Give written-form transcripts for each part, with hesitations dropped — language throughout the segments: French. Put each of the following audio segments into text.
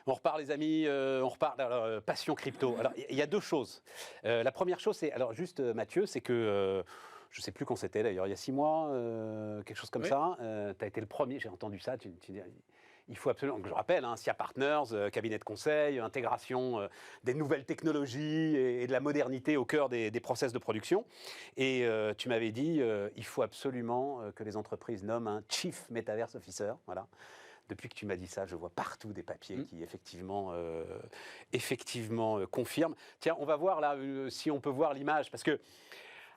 On repart les amis, on repart. Alors, passion crypto. Alors il y a deux choses. La première chose, c'est, alors juste Mathieu, c'est que je ne sais plus quand c'était d'ailleurs, il y a 6 mois, quelque chose comme ça. Tu as été le premier, j'ai entendu ça. Il faut absolument, je rappelle, SIA Partners, cabinet de conseil, intégration des nouvelles technologies et de la modernité au cœur des process de production. Et tu m'avais dit, il faut absolument que les entreprises nomment un Chief Metaverse Officer. Voilà. Depuis que tu m'as dit ça, je vois partout des papiers qui effectivement confirment. Tiens, on va voir là si on peut voir l'image, parce que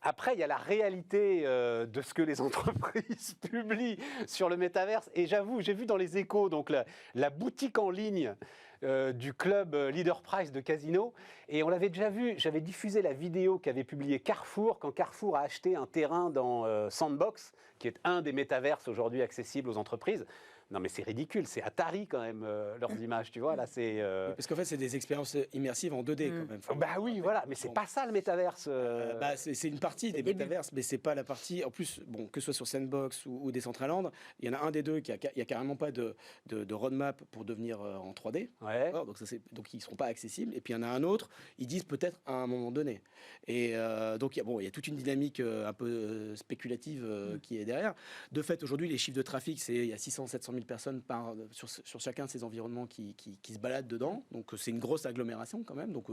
après, il y a la réalité de ce que les entreprises publient sur le métaverse. Et j'avoue, j'ai vu dans les Échos, donc la boutique en ligne du club Leader Price de Casino. Et on l'avait déjà vu, j'avais diffusé la vidéo qu'avait publiée Carrefour, quand Carrefour a acheté un terrain dans Sandbox, qui est un des métaverses aujourd'hui accessibles aux entreprises. Non mais c'est ridicule, c'est Atari quand même, leurs images, tu vois, là c'est... Oui, parce qu'en fait c'est des expériences immersives en 2D quand même. Bah oui, voilà, mais c'est pas ça le métaverse. C'est une partie des métaverses, mais c'est pas la partie... En plus, bon, que ce soit sur Sandbox ou Decentraland, il y en a un des deux il y a carrément pas de roadmap pour devenir en 3D. Ouais. Donc ils seront pas accessibles. Et puis il y en a un autre, ils disent peut-être à un moment donné. Et donc il y a toute une dynamique un peu spéculative qui est derrière. De fait, aujourd'hui, les chiffres de trafic, il y a 600-700 000 personnes sur chacun de ces environnements qui se baladent dedans. Donc c'est une grosse agglomération quand même. Donc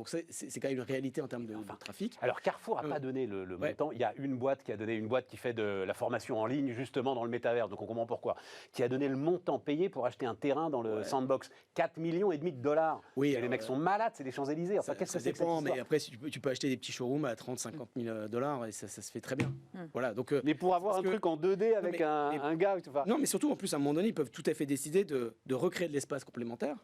c'est quand même une réalité en termes de trafic. Alors Carrefour n'a pas donné le montant. Il y a une boîte qui fait de la formation en ligne justement dans le métavers. Donc on comprend pourquoi. Qui a donné le montant payé pour acheter un terrain dans le Sandbox. 4,5 millions de dollars. Oui, les mecs sont malades, c'est des Champs-Élysées. Enfin, qu'est-ce que c'est dépend, mais après tu peux acheter des petits showrooms à 30-50 000 dollars et ça se fait très bien. Voilà. Donc mais pour avoir un truc en 2D avec un gars, non, mais surtout en plus à un moment donné ils peuvent tout à fait décider de recréer de l'espace complémentaire.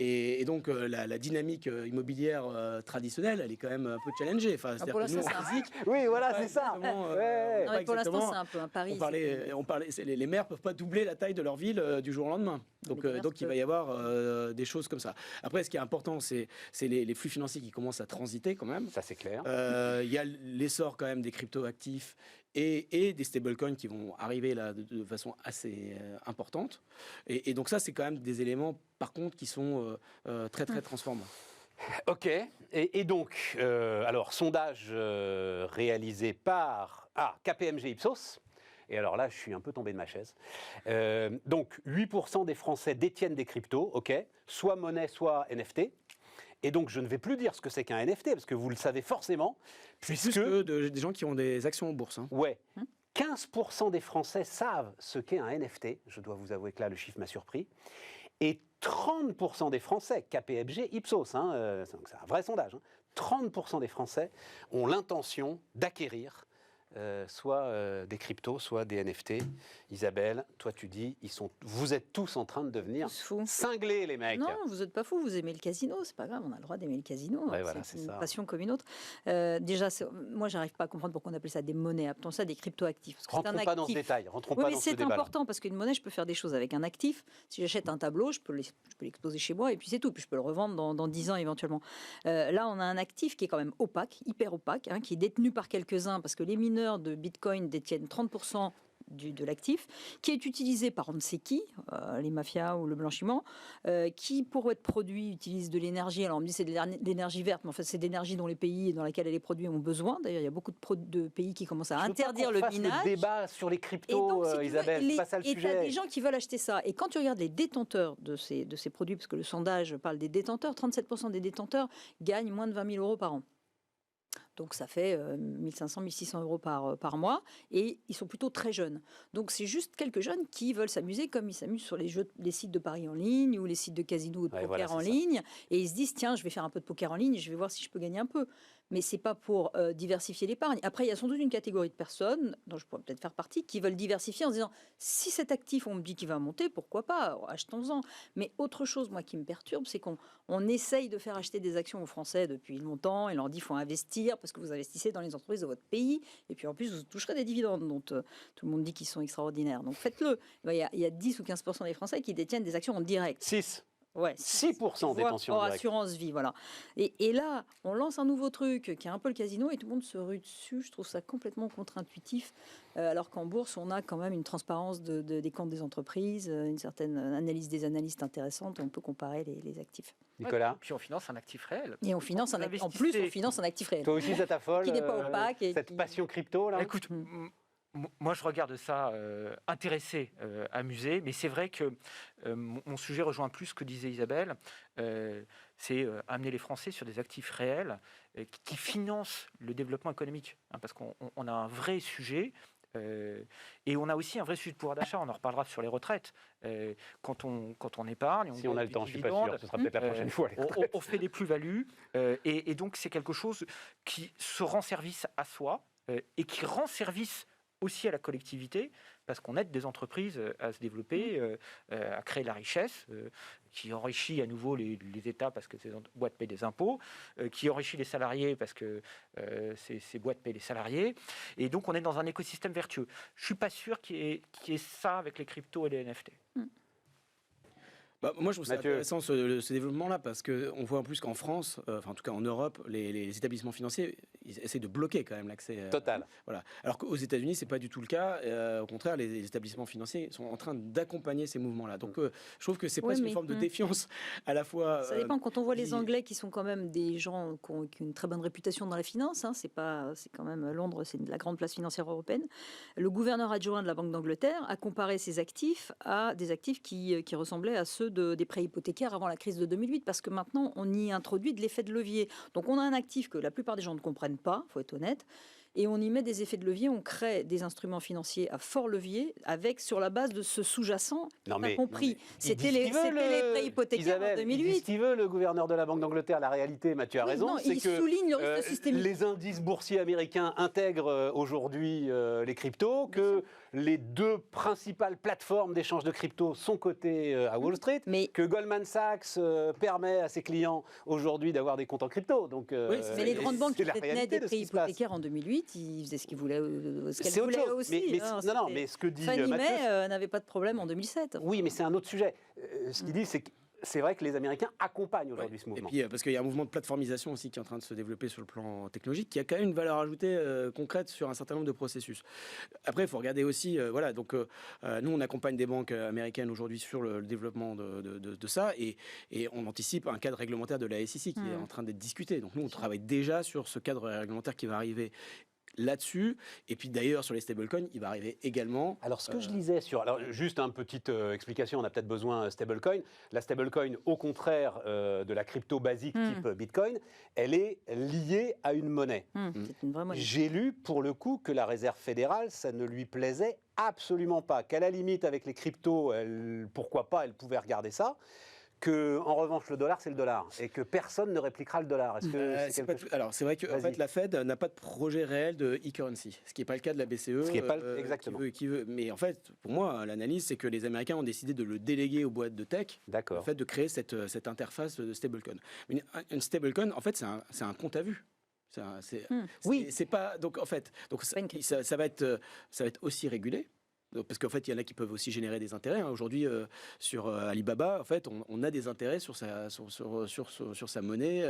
Et donc la dynamique immobilière traditionnelle, elle est quand même un peu challengée. Enfin, c'est-à-dire que nous, en physique, oui, voilà, c'est ça. Non, mais pour l'instant, c'est un peu un pari. Les maires peuvent pas doubler la taille de leur ville du jour au lendemain. Donc il va y avoir des choses comme ça. Après, ce qui est important, c'est les flux financiers qui commencent à transiter quand même. Ça, c'est clair. Il y a l'essor quand même des crypto-actifs et des stablecoins qui vont arriver là de façon assez importante. Et donc ça, c'est quand même des éléments, par contre, qui sont très, très transformants. Ok. Et donc, alors, sondage réalisé par KPMG Ipsos. Et alors là, je suis un peu tombé de ma chaise. Donc, 8% des Français détiennent des cryptos, ok, soit monnaie, soit NFT. Et donc, je ne vais plus dire ce que c'est qu'un NFT, parce que vous le savez forcément. Puisque plus que des gens qui ont des actions en bourse. Hein. Ouais. 15% des Français savent ce qu'est un NFT. Je dois vous avouer que là, le chiffre m'a surpris. Et 30% des Français, KPMG Ipsos, c'est un vrai sondage, 30% des Français ont l'intention d'acquérir soit des cryptos, soit des NFT. Isabelle, toi tu dis, vous êtes tous en train de devenir cinglés, les mecs. Non, vous n'êtes pas fous, vous aimez le casino, c'est pas grave, on a le droit d'aimer le casino. Ouais, voilà, c'est une passion comme une autre. Déjà, moi j'arrive pas à comprendre pourquoi on appelle ça des monnaies, appelons ça des crypto-actifs. Rentrons pas dans ce détail, rentrons pas dans ce débat. C'est important parce qu'une monnaie, je peux faire des choses avec un actif. Si j'achète un tableau, je peux l'exposer chez moi et puis c'est tout. Puis je peux le revendre dans 10 ans éventuellement. Là, on a un actif qui est quand même opaque, hyper opaque, qui est détenu par quelques-uns parce que les mineurs de Bitcoin détiennent 30% de l'actif, qui est utilisé par on ne sait qui, les mafias ou le blanchiment, qui, pour être produit, utilise de l'énergie. Alors on me dit c'est de l'énergie verte, mais en fait c'est de l'énergie dont les pays dans lesquels elle est produite ont besoin. D'ailleurs, il y a beaucoup de pays qui commencent à interdire le minage. Le débat sur les cryptos, Isabelle, c'est pas ça le sujet. Et tu as des gens qui veulent acheter ça. Et quand tu regardes les détenteurs de ces produits, parce que le sondage parle des détenteurs, 37% des détenteurs gagnent moins de 20 000 euros par an. Donc ça fait 1500, 1600 euros par mois et ils sont plutôt très jeunes. Donc c'est juste quelques jeunes qui veulent s'amuser comme ils s'amusent sur les sites de paris en ligne ou les sites de casino ou de poker en ligne. Et ils se disent, tiens, je vais faire un peu de poker en ligne et je vais voir si je peux gagner un peu. Mais c'est pas pour diversifier l'épargne. Après, il y a sans doute une catégorie de personnes, dont je pourrais peut-être faire partie, qui veulent diversifier en se disant, si cet actif, on me dit qu'il va monter, pourquoi pas, achetons-en. Mais autre chose, moi, qui me perturbe, c'est qu'on essaye de faire acheter des actions aux Français depuis longtemps et leur dit, il faut investir parce que vous investissez dans les entreprises de votre pays et puis en plus, vous toucherez des dividendes dont tout le monde dit qu'ils sont extraordinaires. Donc faites-le. Il y a 10 ou 15% des Français qui détiennent des actions en direct. 6. Ouais, 6% détention en directe. assurance vie, voilà. Et là, on lance un nouveau truc qui est un peu le casino et tout le monde se rue dessus. Je trouve ça complètement contre-intuitif. Alors qu'en bourse, on a quand même une transparence des comptes des entreprises, une certaine analyse des analystes intéressante. On peut comparer les actifs. Nicolas, Puis on finance un actif réel. Et on finance Vous en plus, on investissez- finance un actif réel. toi aussi ça t'affole Qui n'est pas opaque et cette qui- passion crypto là? Écoute, moi je regarde ça intéressé, amusé, mais c'est vrai que mon sujet rejoint plus ce que disait Isabelle. C'est amener les Français sur des actifs réels qui financent le développement économique. Parce qu'on a un vrai sujet. Et on a aussi un vrai sujet de pouvoir d'achat. On en reparlera sur les retraites. Quand on épargne, Si on a gagne le du temps, je suis pas dividende, sûr. Ce sera peut-être la prochaine fois. on fait des plus-values. Et donc c'est quelque chose qui se rend service à soi et qui rend service aussi à la collectivité, parce qu'on aide des entreprises à se développer, à créer de la richesse, qui enrichit à nouveau les États parce que ces boîtes payent des impôts, qui enrichit les salariés parce que ces boîtes payent les salariés. Et donc on est dans un écosystème vertueux. Je ne suis pas sûr qu'il y ait ça avec les cryptos et les NFT. Bah, moi, je trouve ça Mathieu. intéressant ce développement-là parce qu'on voit en plus qu'en France, enfin en tout cas en Europe, les établissements financiers ils essaient de bloquer quand même l'accès. Total. Voilà. Alors qu'aux États-Unis, c'est pas du tout le cas. Au contraire, les établissements financiers sont en train d'accompagner ces mouvements-là. Donc, je trouve que c'est Oui, presque mais- une forme de défiance à la fois. Ça dépend. Quand on voit les qui- Anglais, qui sont quand même des gens qui ont une très bonne réputation dans la finance, hein, c'est quand même Londres, c'est la grande place financière européenne. Le gouverneur adjoint de la Banque d'Angleterre a comparé ses actifs à des actifs qui ressemblaient à ceux des prêts hypothécaires avant la crise de 2008, parce que maintenant on y introduit de l'effet de levier. Donc on a un actif que la plupart des gens ne comprennent pas, faut être honnête. Et on y met des effets de levier, on crée des instruments financiers à fort levier, avec sur la base de ce sous-jacent. Non, On a mais- compris. Il C'était dit ce les qu'il veut, prêts hypothécaires Isabelle, en il dit 2008. ce qu'il veut, le gouverneur de la Banque d'Angleterre. La réalité, Mathieu a Oui, raison, non, c'est il que souligne le risque systémique. les indices boursiers américains intègrent aujourd'hui les cryptos, que les deux principales plateformes d'échange de cryptos sont cotées à Wall Street, Mais que Goldman Sachs permet à ses clients aujourd'hui d'avoir des comptes en crypto. Donc, Mais les grandes banques qui c'est la détenaient réalité des de ce prêts qui se passe. hypothécaires en 2008, ils faisaient ce qu'ils voulaient, ce qu'elles C'est autre voulaient chose. aussi. Mais, hein, non, c'était- mais ce que dit Fannie Mathieu, Mae n'avait pas de problème en 2007. oui, mais c'est un autre sujet. Ce qu'il dit, c'est que c'est vrai que les Américains accompagnent aujourd'hui ce Et mouvement. puis, parce qu'il y a un mouvement de plateformisation aussi qui est en train de se développer sur le plan technologique, qui a quand même une valeur ajoutée concrète sur un certain nombre de processus. Après, il faut regarder aussi, voilà, donc nous, on accompagne des banques américaines aujourd'hui sur le développement de ça, et on anticipe un cadre réglementaire de la SEC qui est en train d'être discuté. Donc nous, on travaille déjà sur ce cadre réglementaire qui va arriver là-dessus, et puis d'ailleurs sur les stablecoins, il va arriver également. Alors, ce que je lisais sur. Alors, juste une petite explication, on a peut-être besoin stablecoin. La stablecoin, au contraire de la crypto basique type Bitcoin, elle est liée à une monnaie. C'est une vraie monnaie. J'ai lu, pour le coup, que la Réserve fédérale, ça ne lui plaisait absolument pas. Qu'à la limite, avec les cryptos, pourquoi pas, elle pouvait regarder ça. Que, en revanche, le dollar, c'est le dollar. Et que personne ne répliquera le dollar. Est-ce que c'est C'est quelque pas chose... tout- Alors, c'est vrai que en Vas-y. fait, la Fed n'a pas de projet réel de e-currency, ce qui n'est pas le cas de la BCE. Ce qui est pas exactement. Qui veut. Mais en fait, pour moi, l'analyse, c'est que les Américains ont décidé de le déléguer aux boîtes de tech, le D'accord. fait de créer cette interface de stablecoin. Une stablecoin, en fait, c'est un compte à vue. Oui. C'est pas. Donc, en fait, donc pas une ça va être aussi régulé. Donc, parce qu'en fait, il y en a qui peuvent aussi générer des intérêts. hein. Aujourd'hui, sur Alibaba, en fait, on a des intérêts sur sa monnaie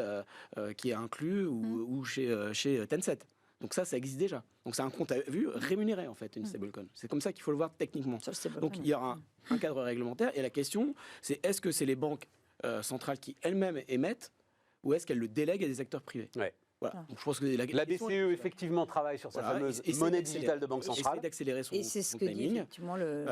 qui est inclus ou chez Tencent. Donc ça existe déjà. Donc c'est un compte à vue rémunéré, en fait, une stablecoin. C'est comme ça qu'il faut le voir techniquement. Ça, c'est pas Donc mal. il y aura un cadre réglementaire. Et la question, c'est est-ce que c'est les banques centrales qui elles-mêmes émettent ou est-ce qu'elles le délèguent à des acteurs privés Ouais. Voilà. Donc, je pense que La question BCE, est- effectivement, travaille sur sa Voilà, fameuse essaie monnaie d'accélérer- digitale de banque essaie centrale. d'accélérer son Et c'est ce son que dit timing. effectivement le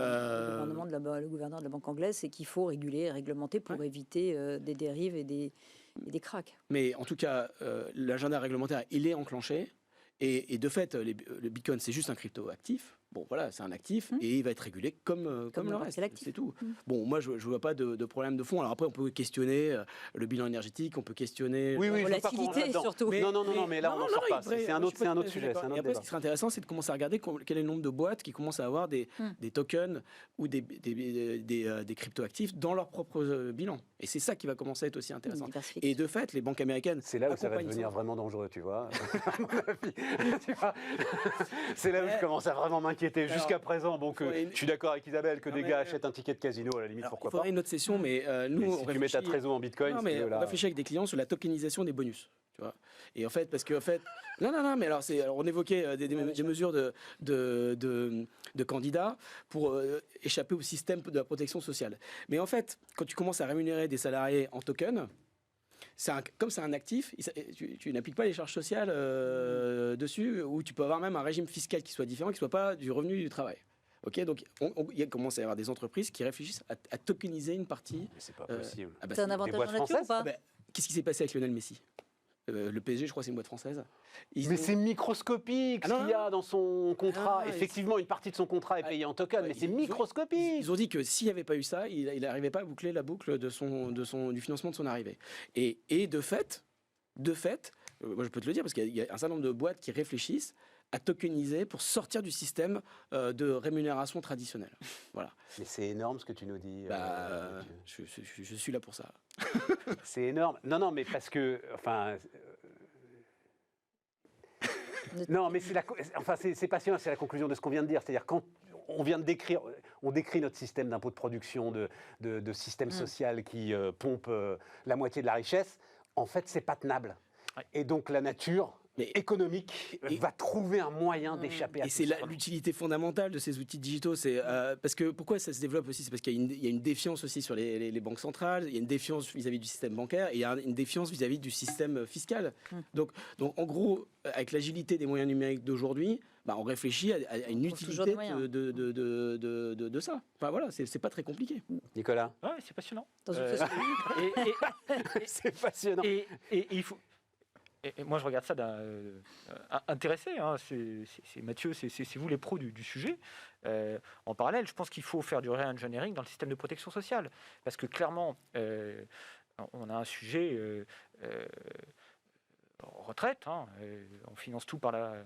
gouverneur de la Banque anglaise, c'est qu'il faut réguler et réglementer pour éviter des dérives et des cracks. Mais en tout cas, l'agenda réglementaire, il est enclenché. Et de fait, le Bitcoin, c'est juste un crypto actif. Bon, voilà, c'est un actif et il va être régulé comme le reste. c'est l'actif. C'est tout. Bon, moi, je ne vois pas de problème de fond. Alors après, on peut questionner le bilan énergétique, on peut questionner. Oui, oui, je veux pas qu'on volatilité, rentre là-dedans. surtout. Non, mais là, on n'en sort pas. C'est un autre sujet, c'est un Et autre après, ce débat. qui serait intéressant, c'est de commencer à regarder quel est le nombre de boîtes qui commencent à avoir des tokens ou des crypto-actifs dans leur propre bilan. Et c'est ça qui va commencer à être aussi intéressant. Diversification. Et de fait, les banques américaines. C'est là où ça va devenir vraiment dangereux, tu vois. À mon avis. Tu vois. C'est là où je commence à vraiment m'inquiéter. m'inquiéter. Jusqu'à présent, bon, je suis d'accord avec Isabelle que des gars achètent un ticket de casino, à la limite, pourquoi il faudrait pas. une autre session, mais nous, Mais on si tu mets ta réfléchit- trésor en bitcoin, Non, si mais tu veux, on là. réfléchit avec des clients sur la tokenisation des bonus. Tu vois. Et en fait, parce que non, mais alors on évoquait des mesures de candidats pour échapper au système de la protection sociale. Mais en fait, quand tu commences à rémunérer des salariés en token, comme c'est un actif, tu n'appliques pas les charges sociales dessus, ou tu peux avoir même un régime fiscal qui soit différent, qui ne soit pas du revenu du travail. Ok, donc il commence à y avoir des entreprises qui réfléchissent à tokeniser une partie. Mais c'est pas possible. C'est un Des avantage boîtes en nature ou françaises, pas? Qu'est-ce qui s'est passé avec Lionel Messi? Le PSG, je crois, c'est une boîte française. Mais c'est microscopique ce qu'il y a dans son contrat. Ah, Effectivement, une partie de son contrat est payée en token, mais c'est microscopique. Ils ont dit que s'il n'y avait pas eu ça, il n'arrivait pas à boucler la boucle du financement de son arrivée. Et de fait, moi je peux te le dire, parce qu'il y a un certain nombre de boîtes qui réfléchissent à tokeniser pour sortir du système de rémunération traditionnelle. Voilà. Mais c'est énorme ce que tu nous dis. Je suis là pour ça. C'est énorme. Non, mais parce que, non, mais c'est passionnant, c'est la conclusion de ce qu'on vient de dire. C'est-à-dire quand on décrit notre système d'impôt de production, de système social qui pompe la moitié de la richesse. En fait, c'est pas tenable. Ouais. Et donc la nature économique va trouver un moyen d'échapper à Et tout c'est ça. l'utilité fondamentale de ces outils digitaux. C'est parce que pourquoi ça se développe aussi, c'est parce qu'il y a une défiance aussi sur les banques centrales. Il y a une défiance vis-à-vis du système bancaire et il y a une défiance vis-à-vis du système fiscal. Donc en gros, avec l'agilité des moyens numériques d'aujourd'hui, on réfléchit à une utilité de ça. Enfin voilà, c'est pas très compliqué. Nicolas, Ouais, c'est passionnant. Dans une société. c'est passionnant. Et il faut. Et moi, je regarde ça intéressé. Hein. C'est Mathieu, c'est vous les pros du sujet. En parallèle, je pense qu'il faut faire du re-engineering dans le système de protection sociale. Parce que clairement, on a un sujet retraite. Hein, on finance tout par la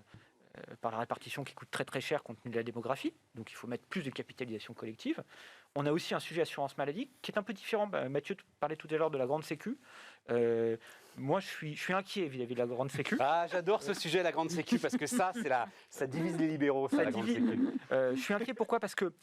répartition qui coûte très très cher compte tenu de la démographie. Donc il faut mettre plus de capitalisation collective. On a aussi un sujet assurance maladie qui est un peu différent. Mathieu parlait tout à l'heure de la grande sécu. Moi, je suis inquiet vis-à-vis de la grande sécu. Ah, j'adore ce sujet, la grande sécu, parce que ça divise les libéraux, ça, la grande sécu. Je suis inquiet, pourquoi? Parce que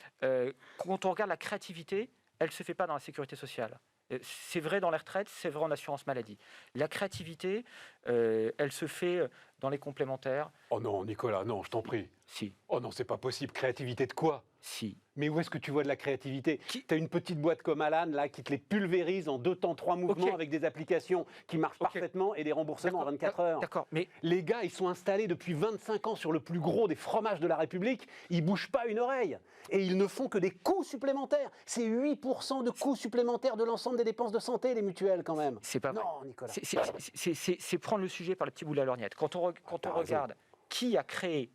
quand on regarde la créativité, elle ne se fait pas dans la sécurité sociale. C'est vrai dans les retraites, c'est vrai en assurance maladie. La créativité, elle se fait dans les complémentaires. Oh non, Nicolas, non, je t'en prie. Si. Oh non, c'est pas possible. Créativité de quoi? Si. Mais où est-ce que tu vois de la créativité? Tu as une petite boîte comme Alan, là, qui te les pulvérise en 2 temps, 3 mouvements avec des applications qui marchent parfaitement et des remboursements en 24 heures. D'accord, mais les gars, ils sont installés depuis 25 ans sur le plus gros des fromages de la République. Ils bougent pas une oreille. Et ils ne font que des coûts supplémentaires. C'est 8% de coûts supplémentaires de l'ensemble des dépenses de santé, les mutuelles, quand même. c'est pas vrai. Non, Nicolas. C'est prendre le sujet par le petit bout de la lorgnette. Quand on regarde qui a créé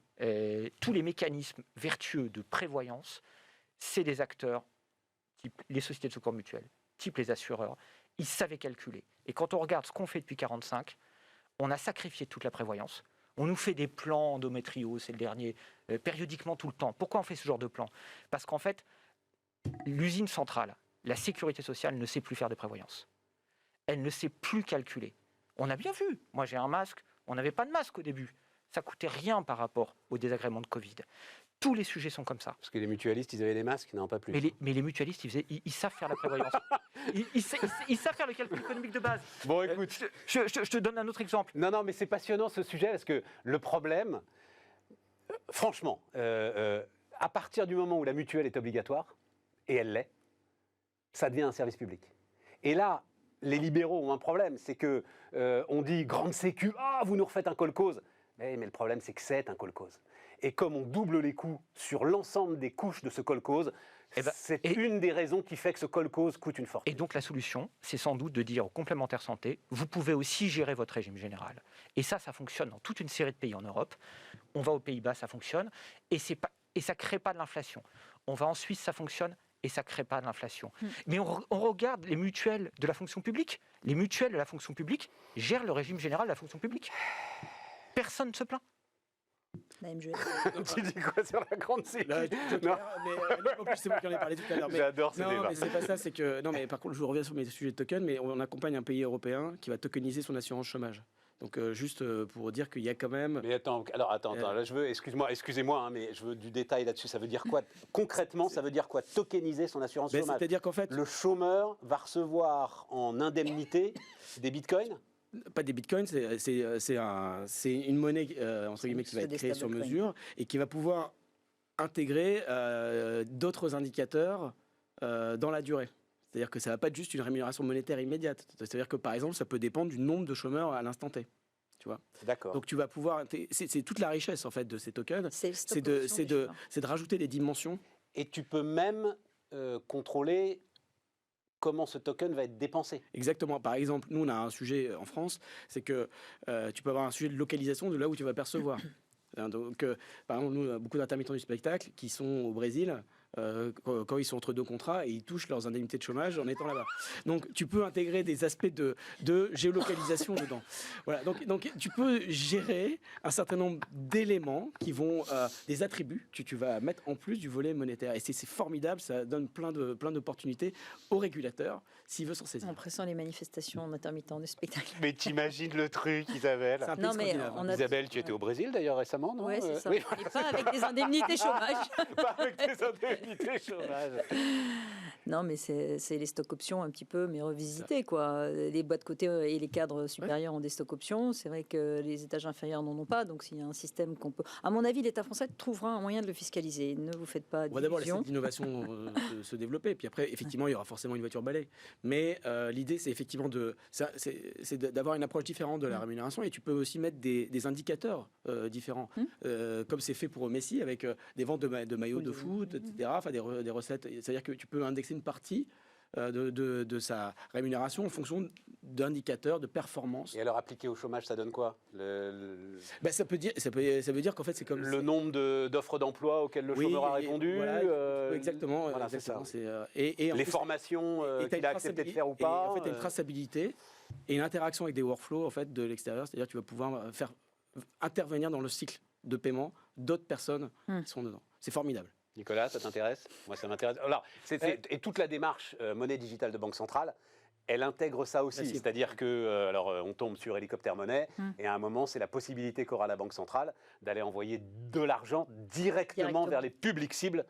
tous les mécanismes vertueux de prévoyance, c'est des acteurs, type les sociétés de secours mutuels, type les assureurs. Ils savaient calculer. Et quand on regarde ce qu'on fait depuis 1945, on a sacrifié toute la prévoyance. On nous fait des plans endométriose, c'est le dernier, périodiquement tout le temps. Pourquoi on fait ce genre de plan? Parce qu'en fait, l'usine centrale, la sécurité sociale ne sait plus faire de prévoyance. Elle ne sait plus calculer. On a bien vu. Moi, j'ai un masque. On n'avait pas de masque au début. Ça coûtait rien par rapport au désagrément de Covid. Tous les sujets sont comme ça. Parce que les mutualistes, ils avaient des masques, non, pas plus. Mais les mutualistes, ils savent faire la prévoyance. Ils savent faire le calcul économique de base. Bon, écoute. Je te donne un autre exemple. Non, mais c'est passionnant ce sujet, parce que le problème, franchement, à partir du moment où la mutuelle est obligatoire, et elle l'est, ça devient un service public. Et là, les libéraux ont un problème, c'est que on dit grande sécu, vous nous refaites un call-cause. Mais le problème, c'est que c'est un call-cause. Et comme on double les coûts sur l'ensemble des couches de ce call-cause, c'est une des raisons qui fait que ce call-cause coûte une fortune. Et donc la solution, c'est sans doute de dire aux complémentaires santé, vous pouvez aussi gérer votre régime général. Et ça fonctionne dans toute une série de pays en Europe. On va aux Pays-Bas, ça fonctionne. Et ça ne crée pas de l'inflation. On va en Suisse, ça fonctionne. Et ça ne crée pas de l'inflation. Mais on regarde les mutuelles de la fonction publique. Les mutuelles de la fonction publique gèrent le régime général de la fonction publique. Personne ne se plaint. La MGS. Tu dis quoi sur la grande sécu? En plus, c'est moi qui en ai parlé tout à l'heure. J'adore ce débat. Non, mais c'est pas ça. C'est que non, mais par contre, je reviens sur mes sujets de token. Mais on accompagne un pays européen qui va tokeniser son assurance chômage. Donc juste pour dire qu'il y a quand même... Mais attends, là je veux, excusez-moi, hein, mais je veux du détail là-dessus. Ça veut dire quoi concrètement? Ça veut dire quoi tokeniser son assurance chômage? C'est-à-dire qu'en fait... Le chômeur va recevoir en indemnité des bitcoins? Pas des bitcoins, c'est une monnaie entre guillemets qui va être créée sur mesure et qui va pouvoir intégrer d'autres indicateurs dans la durée. C'est-à-dire que ça ne va pas être juste une rémunération monétaire immédiate. C'est-à-dire que par exemple, ça peut dépendre du nombre de chômeurs à l'instant T. Tu vois. D'accord. Donc tu vas pouvoir, c'est toute la richesse en fait de ces tokens, c'est de rajouter des dimensions. Et tu peux même contrôler comment ce token va être dépensé. Exactement. Par exemple, nous, on a un sujet en France, c'est que tu peux avoir un sujet de localisation de là où tu vas percevoir. Donc, par exemple, nous, on a beaucoup d'intermittents du spectacle qui sont au Brésil quand ils sont entre deux contrats et ils touchent leurs indemnités de chômage en étant là-bas. Donc, tu peux intégrer des aspects de géolocalisation dedans. Voilà. Donc, tu peux gérer un certain nombre d'éléments qui vont, des attributs que tu vas mettre en plus du volet monétaire. Et c'est formidable, ça donne plein d'opportunités aux régulateurs s'il veut s'en saisir. En pressant les manifestations d'intermittents du spectacle. Mais t'imagines le truc, Isabelle? Non, mais Isabelle, tu étais au Brésil d'ailleurs récemment, non? Oui, c'est ça. Oui. Et pas avec des indemnités chômage. Pas avec des indemnités chômage. Non, mais c'est les stocks options un petit peu, mais revisités, quoi. Les boîtes cotées et les cadres supérieurs ont des stocks options. C'est vrai que les étages inférieurs n'en ont pas. Donc, s'il y a un système qu'on peut... À mon avis, l'État français trouvera un moyen de le fiscaliser. Ne vous faites pas on va d'abord laisser d'illusions. l'innovation se développer. Puis après, effectivement, il y aura forcément une voiture balai. Mais l'idée, c'est effectivement d'avoir une approche différente de la rémunération. Et tu peux aussi mettre des indicateurs différents. Comme c'est fait pour Messi, avec des ventes de maillots de foot, etc. Enfin, des recettes. C'est-à-dire que tu peux indexer une partie de sa rémunération en fonction d'indicateurs de performance. Et alors appliqué au chômage, ça donne quoi? Ça veut dire qu'en fait c'est comme le nombre d'offres d'emploi auxquelles le chômeur a répondu. Voilà, exactement. Voilà, exactement. c'est ça. Et les formations qu'il a accepté de faire ou pas. En fait, tu as une traçabilité et une interaction avec des workflows en fait de l'extérieur. C'est-à-dire que tu vas pouvoir faire intervenir dans le cycle de paiement d'autres personnes qui sont dedans. C'est formidable. Nicolas, ça t'intéresse? Moi, ça m'intéresse. Alors, et toute la démarche monnaie digitale de Banque Centrale, elle intègre ça aussi. C'est-à-dire que, on tombe sur hélicoptère monnaie, et à un moment, c'est la possibilité qu'aura la Banque Centrale d'aller envoyer de l'argent directement vers les publics cibles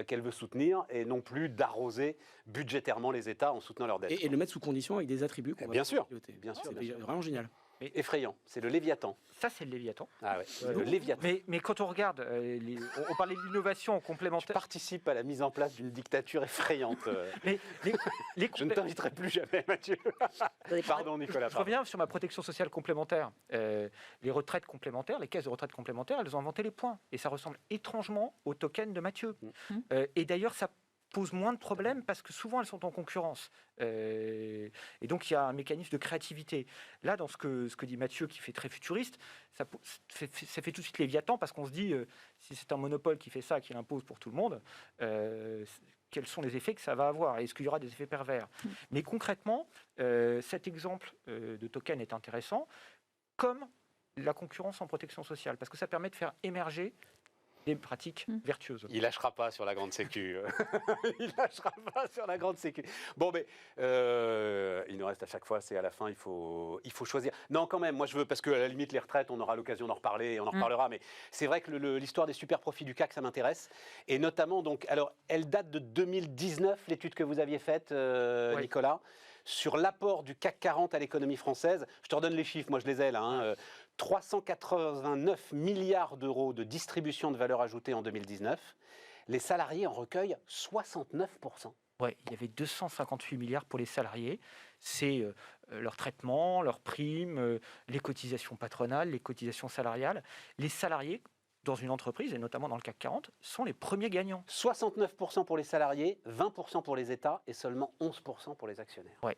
qu'elle veut soutenir, et non plus d'arroser budgétairement les États en soutenant leurs dettes. Et le mettre sous condition avec des attributs. Bien sûr. C'est vraiment génial. Effrayant, c'est le Léviathan. Ça, c'est le Léviathan. Ah ouais, le Léviathan. Mais quand on regarde, on parlait de l'innovation complémentaire. Tu participes à la mise en place d'une dictature effrayante. Je ne t'inviterai plus jamais, Mathieu. Pardon, Nicolas. Je reviens sur ma protection sociale complémentaire. Les retraites complémentaires, les caisses de retraite complémentaires, elles ont inventé les points. Et ça ressemble étrangement au token de Mathieu. Et d'ailleurs, ça pose moins de problèmes parce que souvent elles sont en concurrence. Et donc il y a un mécanisme de créativité. Là, dans ce que dit Mathieu, qui fait très futuriste, ça fait tout de suite Léviathan parce qu'on se dit, si c'est un monopole qui fait ça, qui l'impose pour tout le monde, quels sont les effets que ça va avoir? Est-ce qu'il y aura des effets pervers? Mais concrètement, cet exemple de token est intéressant, comme la concurrence en protection sociale, parce que ça permet de faire émerger des pratiques vertueuses. Il lâchera pas sur la grande sécu. Il lâchera pas sur la grande sécu. Bon, mais il nous reste à chaque fois, c'est à la fin, il faut choisir. Non, quand même, moi je veux, parce qu'à la limite, les retraites, on aura l'occasion d'en reparler, et on en reparlera, mais c'est vrai que l'histoire des super profits du CAC, ça m'intéresse. Et notamment, donc, alors, elle date de 2019, l'étude que vous aviez faite, Nicolas, sur l'apport du CAC 40 à l'économie française. Je te redonne les chiffres, moi je les ai là. 389 milliards d'euros de distribution de valeur ajoutée en 2019. Les salariés en recueillent 69%. Ouais, il y avait 258 milliards pour les salariés. C'est leur traitement, leurs primes, les cotisations patronales, les cotisations salariales. Les salariés, dans une entreprise, et notamment dans le CAC 40, sont les premiers gagnants. 69% pour les salariés, 20% pour les États et seulement 11% pour les actionnaires. Ouais.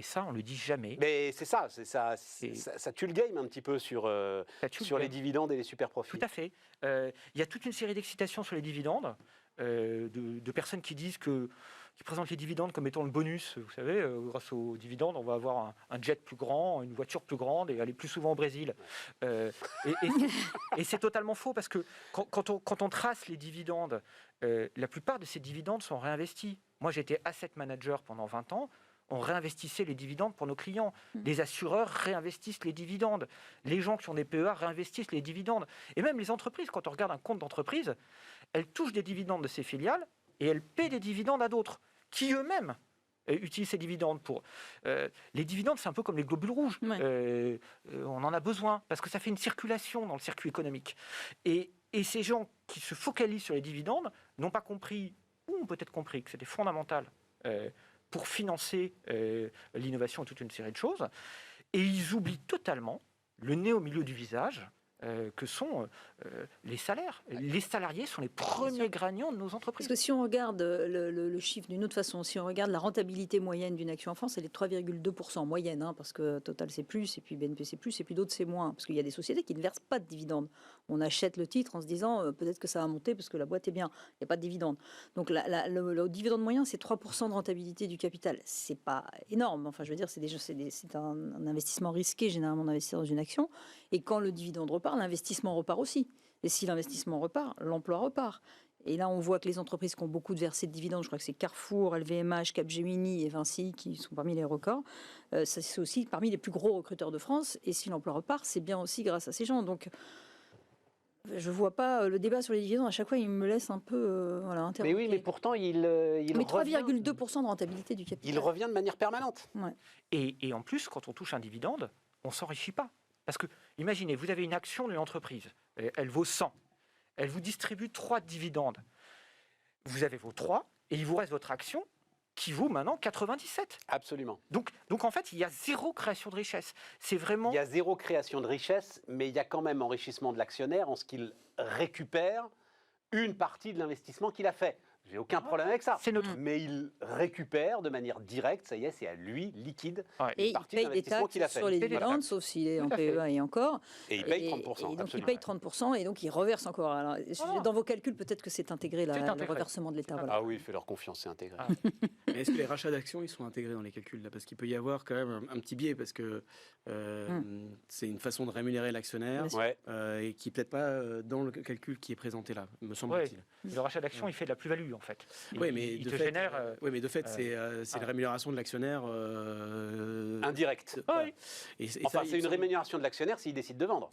Et ça, on ne le dit jamais. Mais c'est ça, ça tue le game un petit peu sur les dividendes et les super profits. Tout à fait. Il y a toute une série d'excitations sur les dividendes, de personnes qui disent qui présentent les dividendes comme étant le bonus. Vous savez, grâce aux dividendes, on va avoir un jet plus grand, une voiture plus grande et aller plus souvent au Brésil. Et c'est totalement faux parce que quand on trace les dividendes, la plupart de ces dividendes sont réinvestis. Moi, j'étais asset manager pendant 20 ans. on réinvestissait les dividendes pour nos clients. Les assureurs réinvestissent les dividendes. Les gens qui ont des PEA réinvestissent les dividendes. Et même les entreprises, quand on regarde un compte d'entreprise, elles touchent des dividendes de ces filiales et elles paient des dividendes à d'autres, qui eux-mêmes utilisent ces dividendes pour... les dividendes, c'est un peu comme les globules rouges. Ouais. On en a besoin, parce que ça fait une circulation dans le circuit économique. Et ces gens qui se focalisent sur les dividendes n'ont pas compris, ou ont peut-être compris, que c'était fondamental pour financer l'innovation et toute une série de choses. Et ils oublient totalement le nez au milieu du visage, que sont les salaires. Les salariés sont les premiers gagnants de nos Parce entreprises. que si on regarde le chiffre d'une autre façon, si on regarde la rentabilité moyenne d'une action en France, elle est de 3,2% en moyenne, hein, parce que Total c'est plus, et puis BNP c'est plus, et puis d'autres c'est moins. Parce qu'il y a des sociétés qui ne versent pas de dividendes. On achète le titre en se disant peut-être que ça va monter parce que la boîte est bien, il n'y a pas de dividende. Donc le dividende moyen, c'est 3% de rentabilité du capital. C'est pas énorme. Enfin, je veux dire, c'est un investissement risqué généralement d'investir dans une action. Et quand le dividende repart, l'investissement repart aussi. Et si l'investissement repart, l'emploi repart. Et là, on voit que les entreprises qui ont beaucoup de versés de dividendes, je crois que c'est Carrefour, LVMH, Capgemini et Vinci qui sont parmi les records, c'est aussi parmi les plus gros recruteurs de France. Et si l'emploi repart, c'est bien aussi grâce à ces gens. Donc, je ne vois pas le débat sur les dividendes. À chaque fois, il me laisse un peu interrompre. Mais oui, mais pourtant, il Mais revient. 3,2% de rentabilité du capital. Il revient de manière permanente. Ouais. Et en plus, quand on touche un dividende, on ne s'enrichit pas. Parce que, imaginez, vous avez une action d'une entreprise, elle vaut 100. Elle vous distribue 3 dividendes. Vous avez vos 3, et il vous reste votre action qui vaut maintenant 97. Absolument. Donc en fait, il y a zéro création de richesse. C'est vraiment... Il y a zéro création de richesse, mais il y a quand même enrichissement de l'actionnaire en ce qu'il récupère une partie de l'investissement qu'il a fait. J'ai aucun problème avec ça. C'est neutre. Mais il récupère de manière directe, ça y est, c'est à lui, liquide, Ouais. Et une il partie de paye des l'investissement qu'il a taxes fait. sur les Il paye des dividendes, taxes. sauf s'il est en Tout à fait. PEA et encore. Et il paye 30%. Et donc absolument. il paye 30% et donc il reverse encore. Alors, dans vos calculs, peut-être que c'est intégré, C'est le intégré. reversement de l'État. Voilà. Ah oui, fais-leur confiance, c'est intégré. Ah. Mais est-ce que les rachats d'actions, ils sont intégrés dans les calculs là? Parce qu'il peut y avoir quand même un petit biais, parce que c'est une façon de rémunérer l'actionnaire Bien sûr. Ouais. et qui n'est peut-être pas dans le calcul qui est présenté là, me semble-t-il. Le rachat d'actions, il fait de la plus-value, en fait. Oui, mais il de te fait, génère... de fait, c'est la rémunération de l'actionnaire. Indirect. Voilà. oui. Et ça, Enfin, il c'est me une semble- rémunération de l'actionnaire s'il décide de vendre.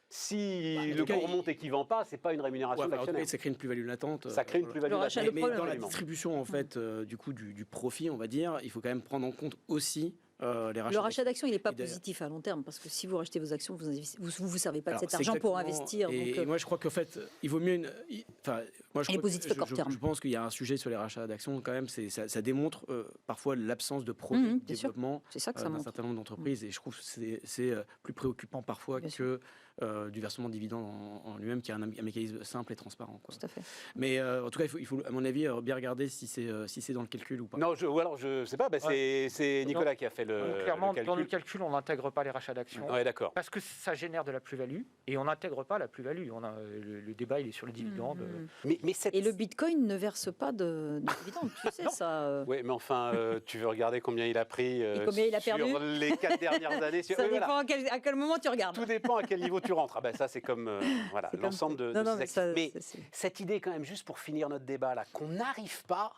Si en le tout cas, cours monte et qu'il ne vend pas, c'est pas une rémunération Ouais, de enfin, en tout cas, l'actionnaire. ça crée une plus-value latente. Ça crée une voilà. plus-value Le rachat, latente. le Mais dans la problème. distribution en fait du coup du profit, on va dire, il faut quand même prendre en compte aussi les rachats. Le rachat d'actions, il n'est pas Et d'ailleurs- positif à long terme parce que si vous rachetez vos actions, vous vous servez pas de Alors, cet c'est argent pour exactement- investir. Et, Donc, moi, je crois qu'en fait, il vaut mieux enfin, moi, je Il est crois positif à court terme. Je pense qu'il y a un sujet sur les rachats d'actions quand même. Ça démontre parfois l'absence de projet Mhm, de bien sûr. développement c'est ça que ça d'un montre. certain nombre d'entreprises. Et je trouve que c'est plus préoccupant parfois Bien que du versement de dividendes en lui-même, qui est un mécanisme simple et transparent, quoi. Tout à fait. Mais en tout cas, il faut, à mon avis, bien regarder si c'est dans le calcul ou pas. Non, ou alors je sais pas, c'est Nicolas qui a fait le, Clairement, le dans le calcul. calcul, on n'intègre pas les rachats d'actions. Ouais, d'accord. Parce que ça génère de la plus-value et on n'intègre pas la plus-value. Le débat, il est sur les dividendes. Mhm. Mais cette... Et le Bitcoin ne verse pas de dividendes, tu sais ça. Oui, mais enfin, tu veux regarder combien il a pris combien il a sur perdu les 4 dernières années. Ça Oui, voilà. dépend à quel moment tu regardes. Tout dépend à quel niveau tu rentres. Ah ben ça, c'est comme voilà, C'est comme l'ensemble ça. de Non, non, ces mais actifs. ça, Mais c'est- cette idée, quand même, juste pour finir notre débat là, qu'on n'arrive pas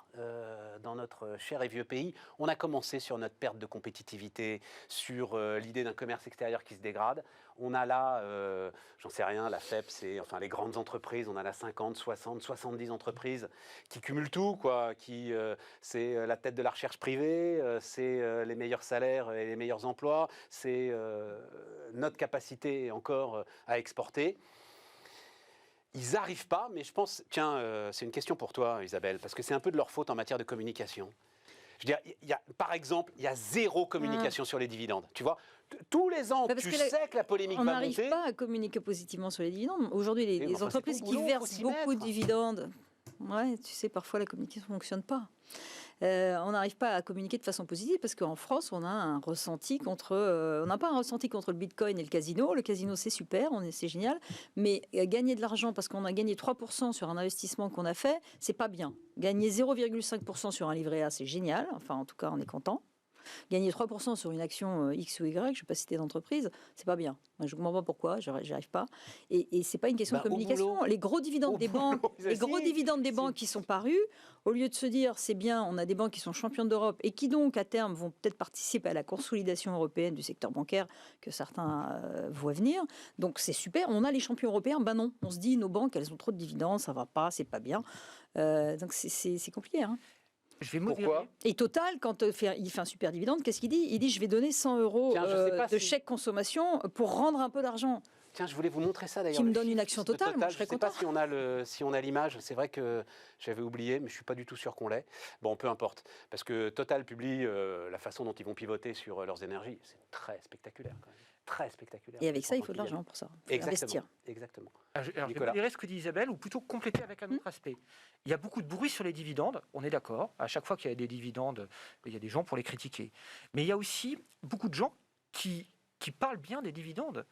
dans notre cher et vieux pays, on a commencé sur notre perte de compétitivité, sur l'idée d'un commerce extérieur qui se dégrade. On a là, j'en sais rien, la FEP, c'est enfin les grandes entreprises, on a là 50, 60, 70 entreprises qui cumulent tout, quoi. C'est la tête de la recherche privée, c'est les meilleurs salaires et les meilleurs emplois, c'est notre capacité encore à exporter. Ils n'arrivent pas, mais je pense, tiens, c'est une question pour toi, Isabelle, parce que c'est un peu de leur faute en matière de communication. Je veux dire, par exemple, il y a zéro communication sur les dividendes. Tu vois, tous les ans, Mais parce tu que sais que la polémique On va n'arrive monter. pas à communiquer positivement sur les dividendes. Aujourd'hui, les, Oui, mais les enfin, c'est entreprises ton qui boulot, faut versent s'y beaucoup de mettre. dividendes, ouais, tu sais, parfois la communication ne fonctionne pas. On n'arrive pas à communiquer de façon positive parce qu'en France, on a un ressenti contre. On n'a pas un ressenti contre le Bitcoin et le casino. Le casino, c'est super, c'est génial. Mais gagner de l'argent parce qu'on a gagné 3% sur un investissement qu'on a fait, c'est pas bien. Gagner 0,5% sur un livret A, c'est génial. Enfin, en tout cas, on est content. Gagner 3% sur une action X ou Y, je ne vais pas citer d'entreprise, c'est pas bien. Moi, je ne comprends pas pourquoi, j'y arrive pas. Et c'est pas une question de Au communication. boulot. Les gros dividendes des banques, qui sont parus, au lieu de se dire c'est bien, on a des banques qui sont championnes d'Europe et qui donc à terme vont peut-être participer à la consolidation européenne du secteur bancaire que certains voient venir. Donc c'est super. On a les champions européens. Ben non, on se dit nos banques elles ont trop de dividendes, ça va pas, c'est pas bien. Donc c'est compliqué. Hein. Je vais modérer. Pourquoi ? Et Total, quand il fait un super dividende, qu'est-ce qu'il dit ? Il dit je vais donner 100 € Tiens, je sais pas de si- chèque consommation pour rendre un peu d'argent. Tiens, je voulais vous montrer ça d'ailleurs. Qui me le donne une chiffre action de Total, moi, je Je serais sais pas content. si on a l'image. C'est vrai que j'avais oublié, mais je suis pas du tout sûr qu'on l'ait. Bon, peu importe, parce que Total publie la façon dont ils vont pivoter sur leurs énergies. C'est très spectaculaire, quand même. Très spectaculaire. Et avec ça, il En faut de tant qu'il l'argent pour ça. Il faut Exactement. investir. Exactement. Alors, je vais Nicolas. modérer ce que dit Isabelle, ou plutôt compléter avec un autre aspect. Il y a beaucoup de bruit sur les dividendes, on est d'accord. À chaque fois qu'il y a des dividendes, il y a des gens pour les critiquer. Mais il y a aussi beaucoup de gens qui parlent bien des dividendes.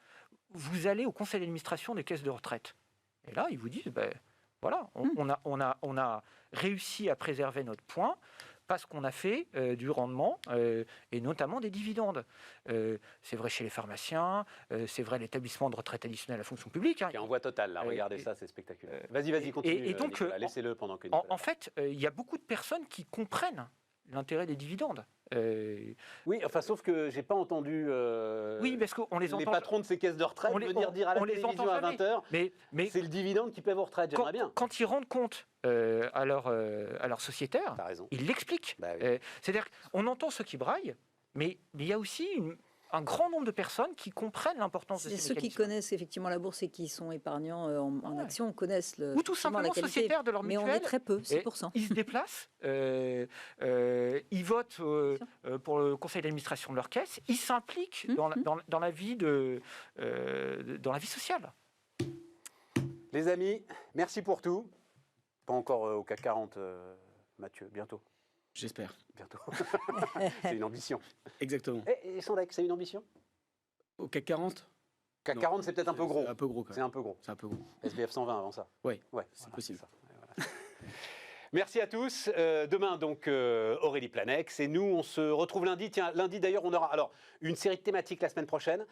Vous allez au conseil d'administration des caisses de retraite. Et là, ils vous disent, ben, voilà, on a réussi à préserver notre point parce qu'on a fait du rendement et notamment des dividendes. C'est vrai chez les pharmaciens, c'est vrai l'établissement de retraite additionnelle à la fonction publique. Hein. Qui est en voie totale, là. Regardez ça, c'est spectaculaire. Vas-y, continue. et donc, Nicolas, laissez-le pendant que. En fait, il y a beaucoup de personnes qui comprennent l'intérêt des dividendes. Oui, enfin, sauf que j'ai pas entendu. Oui, parce qu'on les les entend. patrons de ces caisses de retraite venir dire à la on les télévision entend à jamais. 20h, Mais c'est le dividende qui paie vos retraites. J'aimerais bien. quand ils rendent compte à leur sociétaire, T'as raison. ils l'expliquent. Bah oui. C'est-à-dire qu'on entend ceux qui braillent, mais il y a aussi un grand nombre de personnes qui comprennent l'importance de C'est ces ceux qui mécanismes. connaissent effectivement la bourse et qui sont épargnants en Ouais. actions, connaissent Ou tout effectivement simplement la qualité. sociétaires de leur Mais mutuelle. on est très peu, 6%. Ils se déplacent, ils votent pour le conseil d'administration de leur caisse, ils s'impliquent dans la vie dans la vie sociale. Les amis, merci pour tout. Pas encore au CAC 40, Mathieu, bientôt. J'espère. Bientôt. C'est une ambition. Exactement. Et Sandek, c'est une ambition ? Au CAC 40 CAC Non. 40, c'est peut-être un peu gros. C'est un peu gros, quand C'est même. un peu gros. C'est un peu gros. SBF 120 avant ça. Oui, Ouais, c'est voilà, possible. ça. Ouais, voilà. Merci à tous. Demain, donc, Aurélie Planex. Et nous, on se retrouve lundi. Tiens, lundi, d'ailleurs, on aura alors une série de thématiques la semaine prochaine.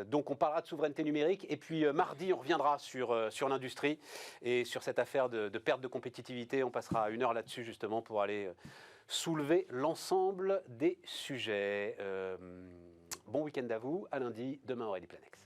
Donc, on parlera de souveraineté numérique. Et puis, mardi, on reviendra sur l'industrie et sur cette affaire de perte de compétitivité. On passera 1 heure là-dessus, justement, pour aller soulever l'ensemble des sujets. Bon week-end à vous. À lundi. Demain, Aurélie Planex.